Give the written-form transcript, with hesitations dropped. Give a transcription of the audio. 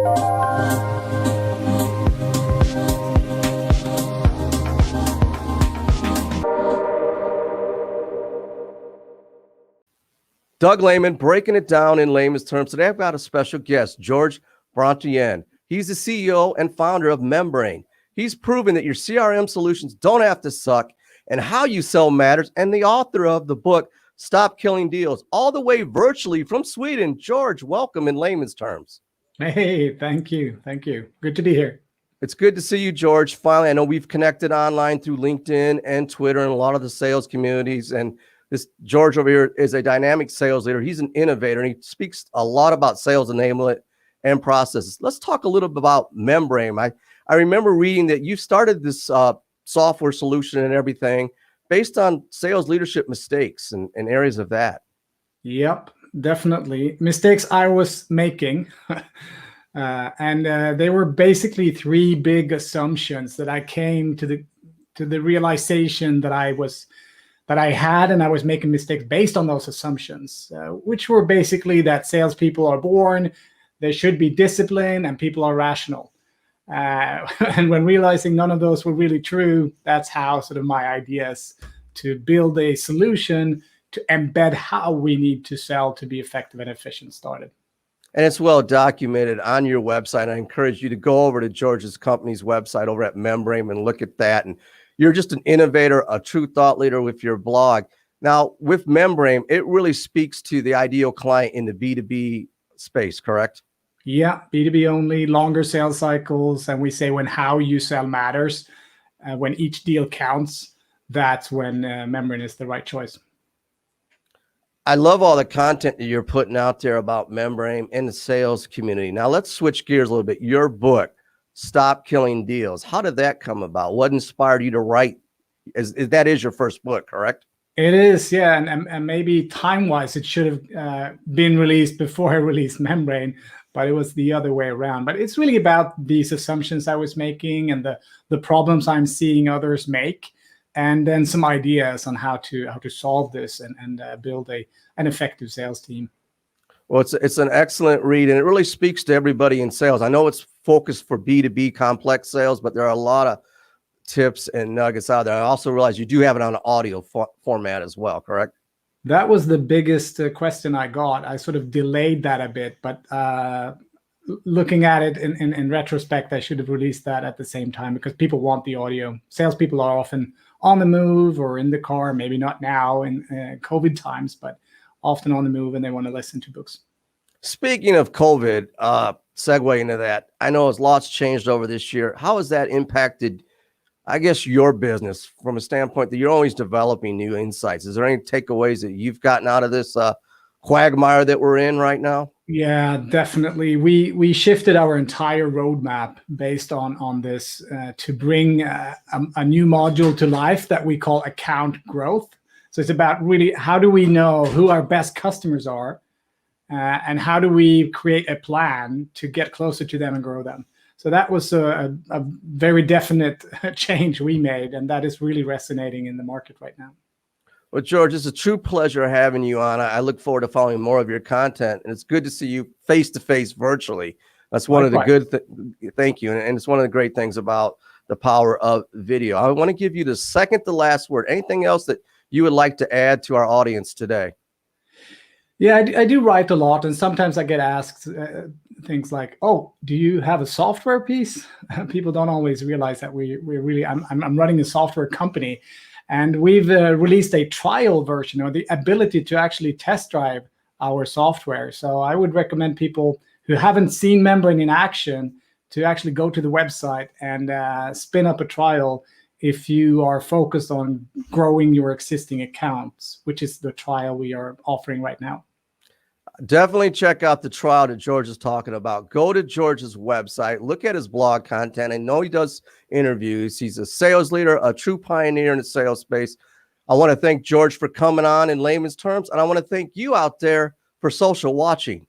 Doug Lehman, breaking it down in layman's terms. Today I've got a special guest, George Brontén. He's the CEO and founder of Membrain. He's proven that your CRM solutions don't have to suck and how you sell matters, and the author of the book, Stop Killing Deals, all the way virtually from Sweden. George, welcome in layman's terms. Hey, thank you. Thank you. Good to be here. It's good to see you, George. Finally, I know we've connected online through LinkedIn and Twitter and a lot of the sales communities, and this George over here is a dynamic sales leader. He's an innovator, and he speaks a lot about sales enablement and processes. Let's talk a little bit about Membrain. I remember reading that you started this software solution and everything based on sales leadership mistakes and areas of that. Yep, definitely. Mistakes I was making. And they were basically three big assumptions that I came to the realization that I had, and I was making mistakes based on those assumptions, which were basically that salespeople are born, they should be disciplined, and people are rational. And when realizing none of those were really true, that's how sort of my ideas to build a solution to embed how we need to sell to be effective and efficient started. And it's well documented on your website. I encourage you to go over to George's company's website over at Membrain and look at that. And you're just an innovator, a true thought leader with your blog. Now, with Membrain, it really speaks to the ideal client in the B2B space, correct? Yeah, B2B only, longer sales cycles. And we say when how you sell matters, when each deal counts, that's when Membrain is the right choice. I love all the content that you're putting out there about Membrain and the sales community. Now, let's switch gears a little bit. Your book, Stop Killing Deals. How did that come about? What inspired you to write? That is your first book, correct? It is, yeah. And maybe time-wise, it should have been released before I released Membrain, but it was the other way around. But it's really about these assumptions I was making and the problems I'm seeing others make, and then some ideas on how to solve this and build an effective sales team. Well, it's an excellent read, and it really speaks to everybody in sales. I know it's focused for B2B complex sales, but there are a lot of tips and nuggets out there. I also realize you do have it on an audio format as well, correct? That was the biggest question I got. I sort of delayed that a bit, but looking at it in retrospect, I should have released that at the same time because people want the audio. Salespeople are often on the move or in the car, maybe not now in COVID times, but often on the move, and they want to listen to books. Speaking of COVID, segue into that, I know as lots changed over this year. How has that impacted, I guess, your business from a standpoint that you're always developing new insights? Is there any takeaways that you've gotten out of this quagmire that we're in right now? Yeah, definitely. We shifted our entire roadmap based on this to bring a new module to life that we call account growth. So it's about really how do we know who our best customers are and how do we create a plan to get closer to them and grow them. So that was a very definite change we made, and that is really resonating in the market right now. Well, George, it's a true pleasure having you on. I look forward to following more of your content, and it's good to see you face-to-face virtually. That's one of the good thank you. And it's one of the great things about the power of video. I want to give you the second to last word. Anything else that you would like to add to our audience today? Yeah, I do write a lot, and sometimes I get asked things like, "Oh, do you have a software piece?" People don't always realize that we're really. I'm running a software company, and we've released a trial version, or the ability to actually test drive our software. So I would recommend people who haven't seen Membrain in action to actually go to the website and spin up a trial if you are focused on growing your existing accounts, which is the trial we are offering right now. Definitely check out the trial that George is talking about. Go to George's website, look at his blog content. I know he does interviews. He's a sales leader, a true pioneer in the sales space. I want to thank George for coming on in layman's terms, and I want to thank you out there for social watching.